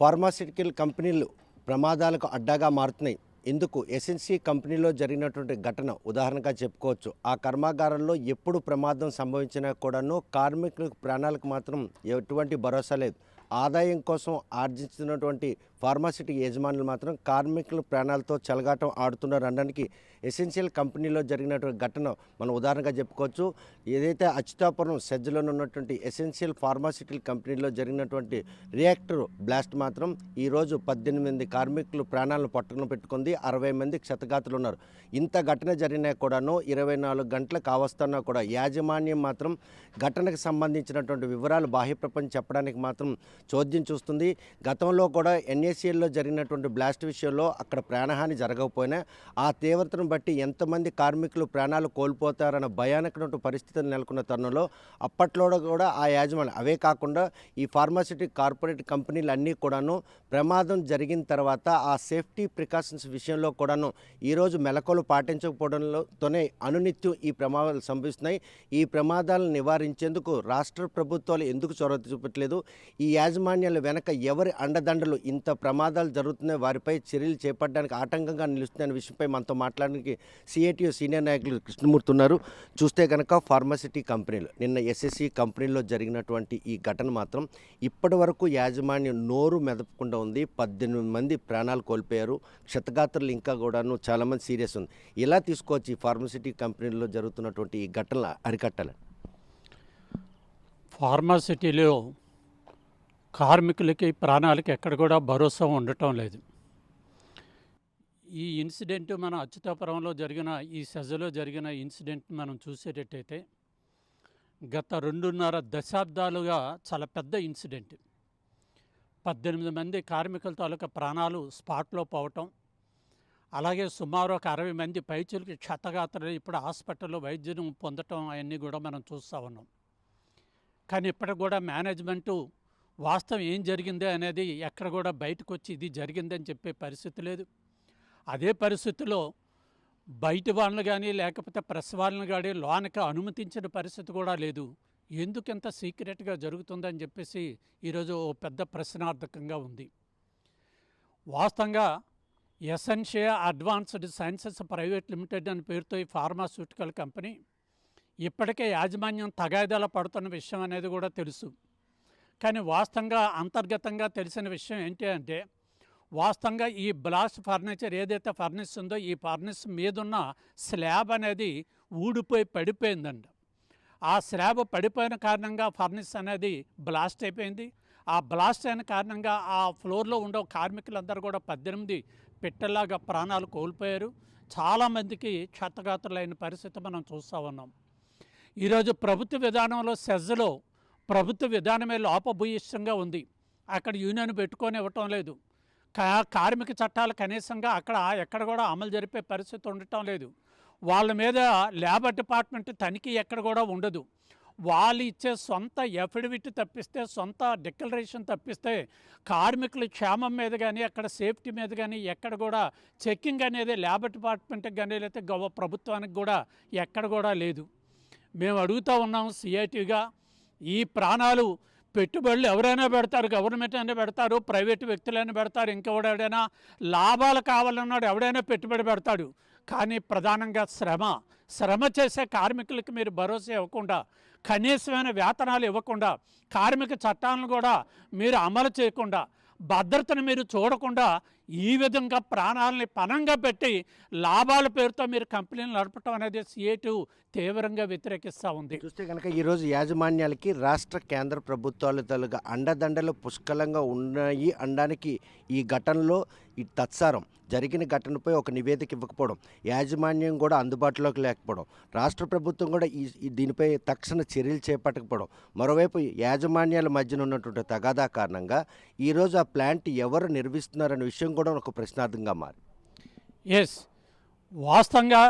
Pharmaceutical కంపెనీలు ప్రమాదాలకు అడ్డాగా మారుతున్నాయి. ఇందుకు ఎస్ఎన్సీ కంపెనీలో జరిగినటువంటి ఘటన ఉదాహరణగా చెప్పుకోవచ్చు. ఆ కర్మాగారంలో ఎప్పుడు ప్రమాదం సంభవించినా కూడాను కార్మికుల ప్రాణాలకు మాత్రం ఎటువంటి భరోసా లేదు. ఆదాయం కోసం ఆర్జించినటువంటి ఫార్మాసిటీ యజమానులు మాత్రం కార్మికుల ప్రాణాలతో చెలగాటం ఆడుతున్నారు అనడానికి ఎసెన్షియల్ కంపెనీలో జరిగినటువంటి ఘటన మనం ఉదాహరణగా చెప్పుకోవచ్చు. ఏదైతే అచ్యుతాపురం సెజ్లో ఉన్నటువంటి ఎసెన్షియల్ ఫార్మాసిటీ కంపెనీలో జరిగినటువంటి రియాక్టర్ బ్లాస్ట్ మాత్రం ఈరోజు 18 కార్మికులు ప్రాణాలను పట్టుకుని పెట్టుకుంది. 60 మంది క్షతగాతులు ఉన్నారు. ఇంత ఘటన జరిగినా కూడాను 24 గంటలకు కావస్తున్నా కూడా యాజమాన్యం మాత్రం ఘటనకు సంబంధించినటువంటి వివరాలు బాహ్య ప్రపంచం చెప్పడానికి మాత్రం చోద్యం చూస్తుంది. గతంలో కూడా ఎన్ఏసీఎల్లో జరిగినటువంటి బ్లాస్ట్ విషయంలో అక్కడ ప్రాణహాని జరగకపోయినా ఆ తీవ్రతను బట్టి ఎంతమంది కార్మికులు ప్రాణాలు కోల్పోతారన్న భయానకమైన పరిస్థితులు నెలకొన్న తరుణంలో అప్పట్లో కూడా ఆ యాజమాన్యం అవే కాకుండా ఈ ఫార్మాసిటిక్ కార్పొరేట్ కంపెనీలు అన్నీ కూడాను ప్రమాదం జరిగిన తర్వాత ఆ సేఫ్టీ ప్రికాషన్స్ విషయంలో కూడాను ఈరోజు మెలకువలు పాటించకపోవడంతోనే అనునిత్యం ఈ ప్రమాదాలు సంభవిస్తున్నాయి. ఈ ప్రమాదాలను నివారించేందుకు రాష్ట్ర ప్రభుత్వాలు ఎందుకు చొరవ చూపట్లేదు? ఈ యాజమాన్యాల వెనక ఎవరి అండదండలు ఇంత ప్రమాదాలు జరుగుతున్నాయి, వారిపై చర్యలు చేపట్టడానికి ఆటంకంగా నిలుస్తున్నాయనే విషయంపై మనతో మాట్లాడడానికి సిఐటియు సీనియర్ నాయకులు కృష్ణమూర్తి ఉన్నారు. చూస్తే కనుక ఫార్మాసిటీ కంపెనీలు నిన్న ఎస్ఎస్సి కంపెనీలో జరిగినటువంటి ఈ ఘటన మాత్రం ఇప్పటి వరకు యాజమాన్యం నోరు మెదపకుండా ఉంది. 18 మంది ప్రాణాలు కోల్పోయారు. క్షతగాత్రులు ఇంకా కూడాను చాలామంది సీరియస్ ఉంది. ఇలా తీసుకోవచ్చు ఈ ఫార్మాసిటీ కంపెనీల్లో జరుగుతున్నటువంటి ఈ ఘటనలు అరికట్టాలి. ఫార్మాసిటీలో కార్మికులకి ప్రాణాలకి ఎక్కడ కూడా భరోసా ఉండటం లేదు. ఈ ఇన్సిడెంట్ మన అచ్యుతాపురంలో జరిగిన ఈ సెజ్లో జరిగిన ఇన్సిడెంట్ మనం చూసేటట్టయితే గత 2.5 దశాబ్దాలుగా చాలా పెద్ద ఇన్సిడెంట్. 18 మంది కార్మికుల తాలూకా ప్రాణాలు స్పాట్లో పోవటం, అలాగే సుమారు ఒక 60 మంది పైచులకి క్షతగాత్రులు ఇప్పుడు హాస్పిటల్లో వైద్యం పొందటం అవన్నీ కూడా మనం చూస్తూ ఉన్నాం. కానీ ఇప్పటికి కూడా మేనేజ్మెంటు వాస్తవం ఏం జరిగిందే అనేది ఎక్కడ కూడా బయటకు వచ్చి ఇది జరిగిందని చెప్పే పరిస్థితి లేదు. అదే పరిస్థితిలో బయట వాళ్ళని కానీ లేకపోతే ప్రెస్ వాళ్ళని కానీ లోనకి అనుమతించిన పరిస్థితి కూడా లేదు. ఎందుకు ఇంత సీక్రెట్గా జరుగుతుందని చెప్పేసి ఈరోజు పెద్ద ప్రశ్నార్థకంగా ఉంది. వాస్తవంగా essential advanced sciences private limited అనే పేరుతో ఈ ఫార్మాస్యూటికల్ కంపెనీ ఇప్పటికే యాజమాన్యం తగాదాల పడుతున్న విషయం అనేది కూడా తెలుసు. కానీ వాస్తవంగా అంతర్గతంగా తెలిసిన విషయం ఏంటి అంటే, వాస్తవంగా ఈ బ్లాస్ట్ ఫర్నిచర్ ఏదైతే ఫర్నిస్ ఉందో ఈ ఫర్నిస్ మీదున్న స్లాబ్ అనేది ఊడిపోయి పడిపోయిందండి. ఆ స్లాబ్ పడిపోయిన కారణంగా ఫర్నిస్ అనేది బ్లాస్ట్ అయిపోయింది. ఆ బ్లాస్ట్ అయిన కారణంగా ఆ ఫ్లోర్లో ఉండే కార్మికులందరూ కూడా 18 పెట్టెల్లాగా ప్రాణాలు కోల్పోయారు. చాలామందికి క్షతగాత్రులైన పరిస్థితి మనం చూస్తూ ఉన్నాం. ఈరోజు ప్రభుత్వ విధానంలో సెజ్లో ప్రభుత్వ విధానమే లోపభూయిష్టంగా ఉంది. అక్కడ యూనియన్ పెట్టుకొని ఇవ్వటం లేదు. కార్మిక చట్టాలు కనీసంగా అక్కడ ఎక్కడ కూడా అమలు జరిపే పరిస్థితి ఉండటం లేదు. వాళ్ళ మీద లేబర్ డిపార్ట్మెంట్ తనిఖీ ఎక్కడ కూడా ఉండదు. వాళ్ళు ఇచ్చే సొంత ఎఫిడవిట్ తప్పిస్తే, సొంత డిక్లరేషన్ తప్పిస్తే కార్మికుల క్షేమం మీద కానీ అక్కడ సేఫ్టీ మీద కానీ ఎక్కడ కూడా చెక్కింగ్ అనేది లేబర్ డిపార్ట్మెంట్కి కానీ లేకపోతే ప్రభుత్వానికి కూడా ఎక్కడ కూడా లేదు. మేము అడుగుతూ ఉన్నాం సిఐటిగా, ఈ ప్రాణాలు పెట్టుబడులు ఎవరైనా పెడతారు, గవర్నమెంట్ అయినా పెడతారు, ప్రైవేటు వ్యక్తులైనా పెడతారు, ఇంకెవడైనా లాభాలు కావాలన్నాడు ఎవడైనా పెట్టుబడి పెడతాడు. కానీ ప్రధానంగా శ్రమ చేసే కార్మికులకి మీరు భరోసా ఇవ్వకుండా, కనీసమైన వేతనాలు ఇవ్వకుండా, కార్మిక చట్టాలను కూడా మీరు అమలు చేయకుండా, భద్రతను మీరు చూడకుండా ఈ విధంగా ప్రాణాలని పణంగా పెట్టి లాభాల పేరుతో మీరు కంపెనీలు నడపడం అనేది సిఐటియు తీవ్రంగా వ్యతిరేకిస్తూ ఉంది. చూస్తే కనుక ఈరోజు యాజమాన్యాలకి రాష్ట్ర కేంద్ర ప్రభుత్వాల తాలూకా అండదండలు పుష్కలంగా ఉన్నాయి అనడానికి ఈ ఘటనలో ఈ తత్సారం జరిగిన ఘటనపై ఒక నివేదిక ఇవ్వకపోవడం, యాజమాన్యం కూడా అందుబాటులోకి లేకపోవడం, రాష్ట్ర ప్రభుత్వం కూడా దీనిపై తక్షణ చర్యలు చేపట్టకపోవడం, మరోవైపు యాజమాన్యాల మధ్యన ఉన్నటువంటి తగాదా కారణంగా ఈరోజు ఆ ప్లాంట్ ఎవరు నిర్వహిస్తున్నారనే విషయం కూడా ఒక ప్రశ్నార్థంగా మారి. వాస్తవంగా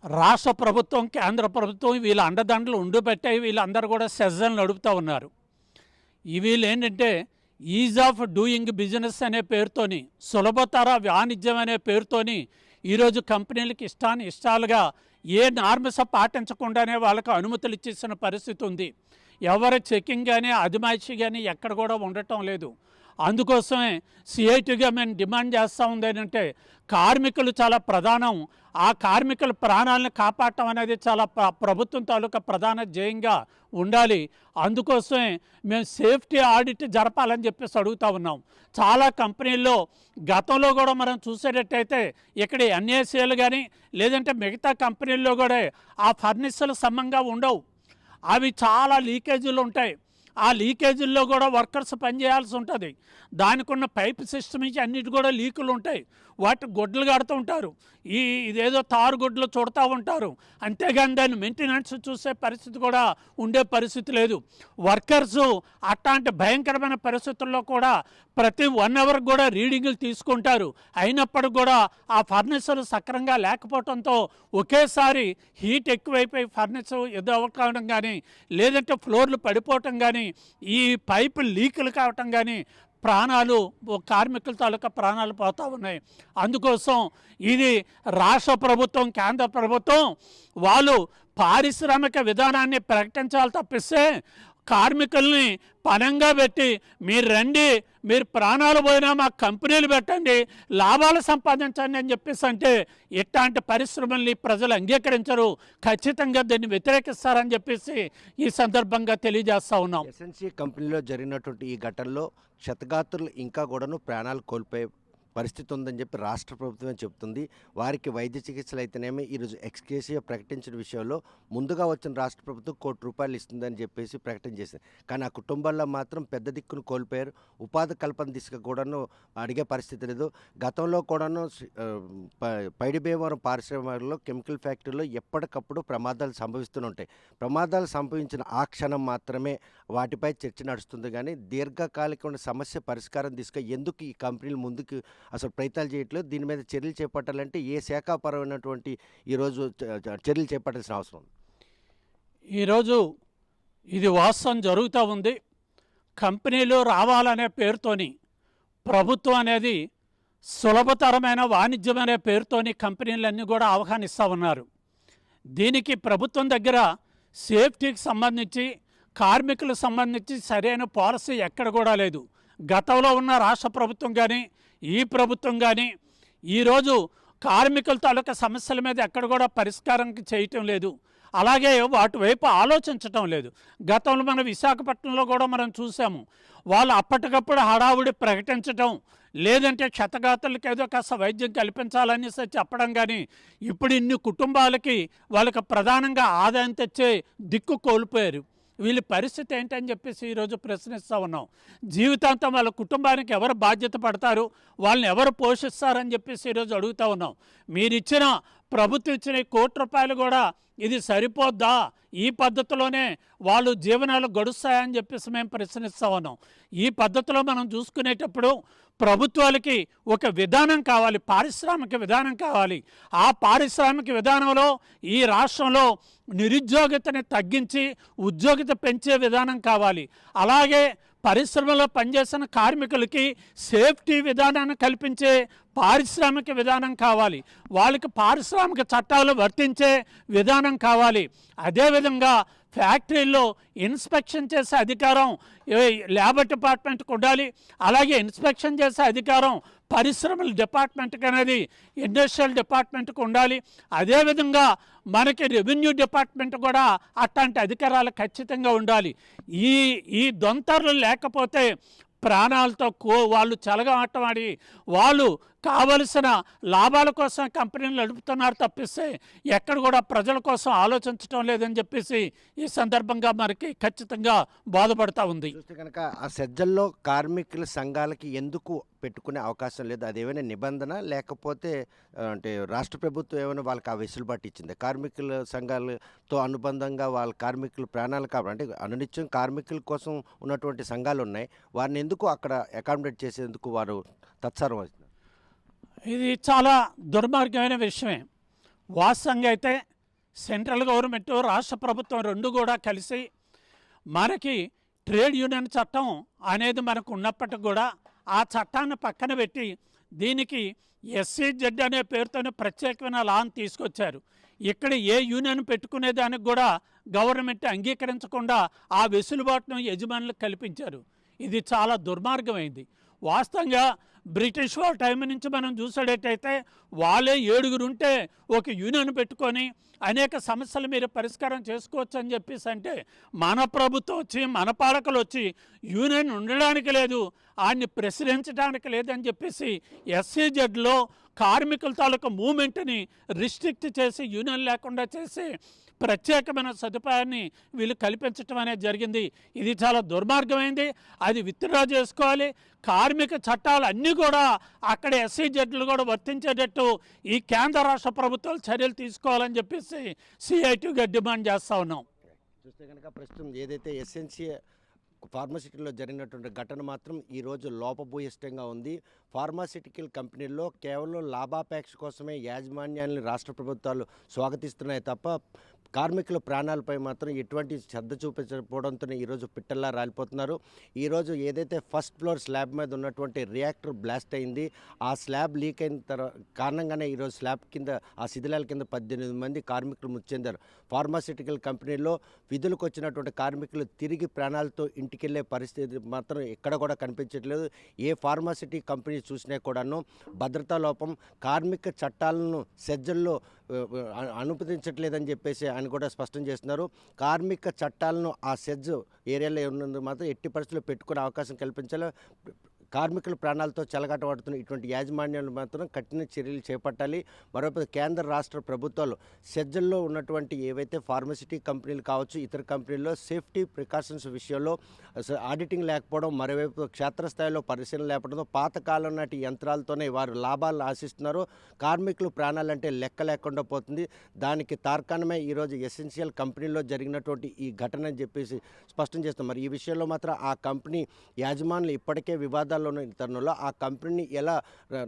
రాష్ట్ర ప్రభుత్వం కేంద్ర ప్రభుత్వం వీళ్ళ అండదండలు ఉండిపెట్టాయి. వీళ్ళందరూ కూడా సెజ్జలు నడుపుతూ ఉన్నారు. వీళ్ళు ఏంటంటే ఈజ్ ఆఫ్ డూయింగ్ బిజినెస్ అనే పేరుతోని, సులభతర వాణిజ్యం అనే పేరుతోని ఈరోజు కంపెనీలకు ఇష్టాలుగా ఏ నార్మ్స్ పాటించకుండానే వాళ్ళకు అనుమతులు ఇచ్చేసిన పరిస్థితి ఉంది. ఎవరి చెకింగ్ కానీ అజమాయిషీ కానీ ఎక్కడ కూడా ఉండటం లేదు. అందుకోసమే సిఐటిగా మేము డిమాండ్ చేస్తూ ఉంది ఏంటంటే కార్మికులు చాలా ప్రధానం. ఆ కార్మికుల ప్రాణాలను కాపాడటం అనేది చాలా ప్రభుత్వం తాలూకా ప్రధాన ధ్యేయంగా ఉండాలి. అందుకోసమే మేము సేఫ్టీ ఆడిట్ జరపాలని చెప్పేసి అడుగుతూ ఉన్నాం. చాలా కంపెనీల్లో గతంలో కూడా మనం చూసేటట్టయితే ఇక్కడ ఎన్ఏసీలు కానీ లేదంటే మిగతా కంపెనీల్లో కూడా ఆ ఫర్నిచర్లు సమంగా ఉండవు. అవి చాలా లీకేజీలు ఉంటాయి. ఆ లీకేజీల్లో కూడా వర్కర్స్ పనిచేయాల్సి ఉంటుంది. దానికి ఉన్న పైప్ సిస్టమ్ నుంచి అన్నిటి కూడా లీకులు ఉంటాయి. వాటి గొడ్లు కడుతూ ఉంటారు. ఇదేదో తారు గొడ్లు చుడతా ఉంటారు. అంతేగాని దాన్ని మెయింటెనెన్స్ చూసే పరిస్థితి కూడా ఉండే పరిస్థితి లేదు. వర్కర్సు అట్లాంటి భయంకరమైన పరిస్థితుల్లో కూడా ప్రతి 1 అవర్ కూడా రీడింగులు తీసుకుంటారు. అయినప్పటికి కూడా ఆ ఫర్నిచర్ సక్రంగా లేకపోవడంతో ఒకేసారి హీట్ ఎక్కువైపోయి ఫర్నిచర్ ఎదురవడం కానీ లేదంటే ఫ్లోర్లు పడిపోవటం కానీ ఈ పైపు లీకులు కావటం కానీ ప్రాణాలు కార్మికుల తాలూకా ప్రాణాలు పోతూ ఉన్నాయి. అందుకోసం ఇది రాష్ట్ర ప్రభుత్వం కేంద్ర ప్రభుత్వం వాళ్ళు పారిశ్రామిక విధానాన్ని ప్రకటించాలి తప్పిస్తే కార్మికుల్ని పనంగా పెట్టి మీరు రండి, మీరు ప్రాణాలు పోయినా మా కంపెనీలు పెట్టండి, లాభాలు సంపాదించండి అని చెప్పేసి అంటే ఇట్లాంటి పరిశ్రమల్ని ప్రజలు అంగీకరించరు. ఖచ్చితంగా దీన్ని వ్యతిరేకిస్తారని చెప్పేసి ఈ సందర్భంగా తెలియజేస్తూ ఉన్నాం. ఎస్ఎన్సీ కంపెనీలో జరిగినటువంటి ఈ ఘటనలో క్షతగాత్రులు ఇంకా కూడాను ప్రాణాలు కోల్పోయే పరిస్థితి ఉందని చెప్పి రాష్ట్ర ప్రభుత్వమే చెబుతుంది. వారికి వైద్య చికిత్సలు అయితేనేమి ఈరోజు ఎక్స్కేసీగా ప్రకటించిన విషయంలో ముందుగా వచ్చిన రాష్ట్ర ప్రభుత్వం ₹1 కోటి ఇస్తుందని చెప్పేసి ప్రకటన చేసింది. కానీ ఆ కుటుంబాల్లో మాత్రం పెద్ద దిక్కును కోల్పోయారు. ఉపాధి కల్పన దిశగా కూడాను అడిగే పరిస్థితి లేదు. గతంలో కూడాను పైడిభీమవరం పారిశ్రామికలో కెమికల్ ఫ్యాక్టరీలో ఎప్పటికప్పుడు ప్రమాదాలు సంభవిస్తూనే ఉంటాయి. ప్రమాదాలు సంభవించిన ఆ క్షణం మాత్రమే వాటిపై చర్చ నడుస్తుంది. కానీ దీర్ఘకాలిక సమస్య పరిష్కారం దిశగా ఎందుకు ఈ కంపెనీలు ముందుకు అసలు ప్రయత్నాలు చేయట్లేదు? దీని మీద చర్యలు చేపట్టాలంటే ఏ శాఖాపరమైనటువంటి ఈరోజు చర్యలు చేపట్టాల్సిన అవసరం ఉంది? ఈరోజు ఇది వాస్తవం జరుగుతూ ఉంది. కంపెనీలు రావాలనే పేరుతోని ప్రభుత్వం అనేది సులభతరమైన వాణిజ్యం అనే పేరుతోని కంపెనీలన్నీ కూడా ఆహ్వానిస్తూ ఉన్నారు. దీనికి ప్రభుత్వం దగ్గర సేఫ్టీకి సంబంధించి కార్మికులకు సంబంధించి సరైన పాలసీ ఎక్కడ కూడా లేదు. గతంలో ఉన్న రాష్ట్ర ప్రభుత్వం కానీ ఈ ప్రభుత్వం కానీ ఈరోజు కార్మికుల తాలూకా సమస్యల మీద ఎక్కడ కూడా పరిష్కారం చేయటం లేదు. అలాగే వాటి వైపు ఆలోచించటం లేదు. గతంలో మన విశాఖపట్నంలో కూడా మనం చూసాము. వాళ్ళు అప్పటికప్పుడు హడావుడి ప్రకటించటం లేదంటే క్షతగాత్రులకి ఏదో కాస్త వైద్యం కల్పించాలనేసి చెప్పడం కానీ ఇప్పుడు ఇన్ని కుటుంబాలకి వాళ్ళకి ప్రధానంగా ఆదాయం తెచ్చే దిక్కు కోల్పోయారు. వీళ్ళ పరిస్థితి ఏంటని చెప్పేసి ఈరోజు ప్రశ్నిస్తూ ఉన్నాం. జీవితాంతం వాళ్ళ కుటుంబానికి ఎవరు బాధ్యత పడతారు, వాళ్ళని ఎవరు పోషిస్తారని చెప్పేసి ఈరోజు అడుగుతూ ఉన్నాం. మీరిచ్చిన ప్రభుత్వం ఇచ్చిన ₹1 కోటి కూడా ఇది సరిపోద్దా? ఈ పద్ధతిలోనే వాళ్ళు జీవనాలు గడుస్తాయని చెప్పేసి మేము ప్రశ్నిస్తూ ఉన్నాం. ఈ పద్ధతిలో మనం చూసుకునేటప్పుడు ప్రభుత్వాలకి ఒక విధానం కావాలి, పారిశ్రామిక విధానం కావాలి. ఆ పారిశ్రామిక విధానంలో ఈ రాష్ట్రంలో నిరుద్యోగితని తగ్గించి ఉద్యోగిత పెంచే విధానం కావాలి. అలాగే పరిశ్రమలో పనిచేసిన కార్మికులకి సేఫ్టీ విధానాన్ని కల్పించే పారిశ్రామిక విధానం కావాలి. వాళ్ళకి పారిశ్రామిక చట్టాలు వర్తించే విధానం కావాలి. అదేవిధంగా ఫ్యాక్టరీల్లో ఇన్స్పెక్షన్ చేసే అధికారం లేబర్ డిపార్ట్మెంట్కి ఉండాలి. అలాగే ఇన్స్పెక్షన్ చేసే అధికారం పరిశ్రమల డిపార్ట్మెంట్కి అనేది ఇండస్ట్రియల్ డిపార్ట్మెంట్కి ఉండాలి. అదేవిధంగా మనకి రెవెన్యూ డిపార్ట్మెంట్ కూడా అట్లాంటి అధికారాలు ఖచ్చితంగా ఉండాలి. ఈ దొంతర్లు లేకపోతే ప్రాణాలతో వాళ్ళు చెలగాటమాడి వాళ్ళు కావలసిన లాభాల కోసం కంపెనీలు నడుపుతున్నారు తప్పిస్తే ఎక్కడ కూడా ప్రజల కోసం ఆలోచించడం లేదని చెప్పేసి ఈ సందర్భంగా మనకి ఖచ్చితంగా బాధపడతా ఉంది. చూస్తే కనుక ఆ సజ్జల్లో కార్మికుల సంఘాలకి ఎందుకు పెట్టుకునే అవకాశం లేదు? అదేమైనా నిబంధన లేకపోతే అంటే రాష్ట్ర ప్రభుత్వం ఏమైనా వాళ్ళకి ఆ వెసులుబాటు ఇచ్చింది? కార్మికుల సంఘాలతో అనుబంధంగా వాళ్ళ కార్మికుల ప్రాణాలు కాబట్టి అంటే అనునిత్యం కార్మికుల కోసం ఉన్నటువంటి సంఘాలు ఉన్నాయి. వారిని ఎందుకు అక్కడ అకామిడేట్ చేసేందుకు వారు తత్సరం అవుతున్నారు? ఇది చాలా దుర్మార్గమైన విషయమే. వాస్తవంగా అయితే సెంట్రల్ గవర్నమెంట్ రాష్ట్ర ప్రభుత్వం రెండు కూడా కలిసి మనకి ట్రేడ్ యూనియన్ చట్టం అనేది మనకు ఉన్నప్పటికి కూడా ఆ చట్టాన్ని పక్కన పెట్టి దీనికి SCZ అనే పేరుతోనే ప్రత్యేకమైన లాని తీసుకొచ్చారు. ఇక్కడ ఏ యూనియన్ పెట్టుకునే దానికి కూడా గవర్నమెంట్ అంగీకరించకుండా ఆ వెసులుబాటును యజమానులకు కల్పించారు. ఇది చాలా దుర్మార్గమైంది. వాస్తవంగా బ్రిటిష్ వాళ్ళ టైం నుంచి మనం చూసేటట్టయితే వాళ్ళే 7 ఉంటే ఒక యూనియన్ పెట్టుకొని అనేక సమస్యలు మీరు పరిష్కారం చేసుకోవచ్చు అని చెప్పేసి అంటే మన ప్రభుత్వం వచ్చి మన పాలకులు వచ్చి యూనియన్ ఉండడానికి లేదు, ఆయన్ని ప్రశ్నించడానికి లేదని చెప్పేసి ఎస్సీజెడ్లో కార్మికుల తాలూకా మూమెంట్ని రిస్ట్రిక్ట్ చేసి యూనియన్ లేకుండా చేసి ప్రత్యేకమైన సదుపాయాన్ని వీళ్ళు కల్పించడం అనేది జరిగింది. ఇది చాలా దుర్మార్గమైంది. అది విత్డ్రా చేసుకోవాలి. కార్మిక చట్టాలు అన్నీ కూడా అక్కడ ఎస్సీజెడ్లు కూడా వర్తించేటట్టు ఈ కేంద్ర రాష్ట్ర ప్రభుత్వాలు చర్యలు తీసుకోవాలని చెప్పేసి సిఐటిగా డిమాండ్ చేస్తూ ఉన్నాం. చూస్తే కనుక ప్రస్తుతం ఏదైతే ఎస్ఎన్సీ ఫార్మాసిటీలో జరిగినటువంటి ఘటన మాత్రం ఈరోజు లోపభూయిష్టంగా ఉంది. ఫార్మాసిటికల్ కంపెనీల్లో కేవలం లాభాపేక్ష కోసమే యాజమాన్యాన్ని రాష్ట్ర ప్రభుత్వాలు స్వాగతిస్తున్నాయి తప్ప కార్మికుల ప్రాణాలపై మాత్రం ఎటువంటి శ్రద్ధ చూపించకపోవడంతో ఈరోజు పిట్టల్లా రాలిపోతున్నారు. ఈరోజు ఏదైతే ఫస్ట్ ఫ్లోర్ స్లాబ్ మీద ఉన్నటువంటి రియాక్టర్ బ్లాస్ట్ అయింది, ఆ స్లాబ్ లీక్ అయిన కారణంగానే ఈరోజు స్లాబ్ కింద ఆ శిథిలాల కింద 18 మంది కార్మికులు మృతి చెందారు. ఫార్మాసిటికల్ కంపెనీలో విధులకు వచ్చినటువంటి కార్మికులు తిరిగి ప్రాణాలతో ఇంటికెళ్లే పరిస్థితి మాత్రం ఎక్కడ కూడా కనిపించట్లేదు. ఏ ఫార్మాసిటీ కంపెనీ చూసినా కూడాను భద్రతా లోపం, కార్మిక చట్టాలను సెజ్జల్లో అనుమతించట్లేదని చెప్పేసి ఆయన కూడా స్పష్టం చేస్తున్నారు. కార్మిక చట్టాలను ఆ సెజ్ ఏరియాలో ఉన్నందుకు మాత్రం ఎట్టి పరిస్థితుల్లో పెట్టుకునే అవకాశం కల్పించాలి. కార్మికుల ప్రాణాలతో చెలగాటమాడుతున్న ఇటువంటి యాజమాన్యాలు మాత్రం కఠిన చర్యలు చేపట్టాలి. మరోపై కేంద్ర రాష్ట్ర ప్రభుత్వాలు సెజ్జల్లో ఉన్నటువంటి ఏవైతే ఫార్మసిటీ కంపెనీలు కావచ్చు, ఇతర కంపెనీల్లో సేఫ్టీ ప్రికాషన్స్ విషయంలో ఆడిటింగ్ లేకపోవడం, మరోవైపు క్షేత్రస్థాయిలో పరిశీలన లేకపోవడంతో పాతకాలం నాటి యంత్రాలతోనే వారు లాభాలను ఆశిస్తున్నారు. కార్మికులు ప్రాణాలంటే లెక్క లేకుండా పోతుంది. దానికి తార్కాణమే ఈరోజు ఎసెన్షియల్ కంపెనీలో జరిగినటువంటి ఈ ఘటన అని చెప్పేసి స్పష్టం చేస్తాం. మరి ఈ విషయంలో మాత్రం ఆ కంపెనీ యాజమానులు ఇప్పటికే వివాదాలు ఉన్న తరుణంలో ఆ కంపెనీని ఎలా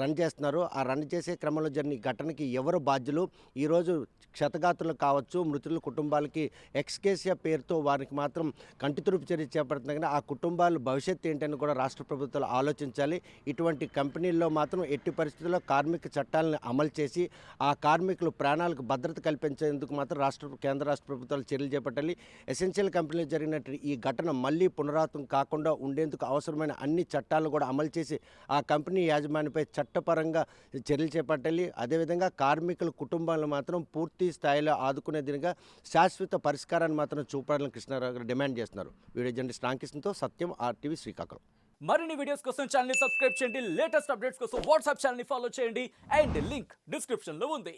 రన్ చేస్తున్నారో, ఆ రన్ చేసే క్రమంలో జరిగిన ఈ ఘటనకి ఎవరు బాధ్యులు, ఈరోజు క్షతగాతులు కావచ్చు, మృతుల కుటుంబాలకి ఎక్స్కేసియా పేరుతో వారికి మాత్రం కంటితురుపు చర్య చేపడుతున్నా కానీ ఆ కుటుంబాల భవిష్యత్తు ఏంటని కూడా రాష్ట్ర ప్రభుత్వాలు ఆలోచించాలి. ఇటువంటి కంపెనీల్లో మాత్రం ఎట్టి పరిస్థితుల్లో కార్మిక చట్టాలను అమలు చేసి ఆ కార్మికులు ప్రాణాలకు భద్రత కల్పించేందుకు మాత్రం కేంద్ర రాష్ట్ర ప్రభుత్వాలు చర్యలు చేపట్టాలి. ఎసెన్షియల్ కంపెనీలో జరిగినట్టు ఈ ఘటన మళ్ళీ పునరావృతం కాకుండా ఉండేందుకు అవసరమైన అన్ని చట్టాలను కూడా అమలు చేసి ఆ కంపెనీ యాజమాన్యపై చట్టపరంగా చర్యలు చేపట్టాలి. అదేవిధంగా కార్మికుల కుటుంబాలను మాత్రం పూర్తి స్థాయిలో ఆదుకునేదిగా శాశ్వత పరిష్కారాన్ని మాత్రం చూపాలని కృష్ణారావు గారు డిమాండ్ చేస్తున్నారు. వీడియో జర్నలిస్ట్ రామకృష్ణతో సత్యం, RTV శ్రీకాకుళం. మరిన్ని వీడియోస్ కోసం ఛానల్ ని సబ్స్క్రైబ్ చేయండి. లేటెస్ట్ అప్డేట్స్ కోసం వాట్సాప్ ఛానల్ ని ఫాలో చేయండి. అండ్ లింక్ డిస్క్రిప్షన్ లో ఉంది.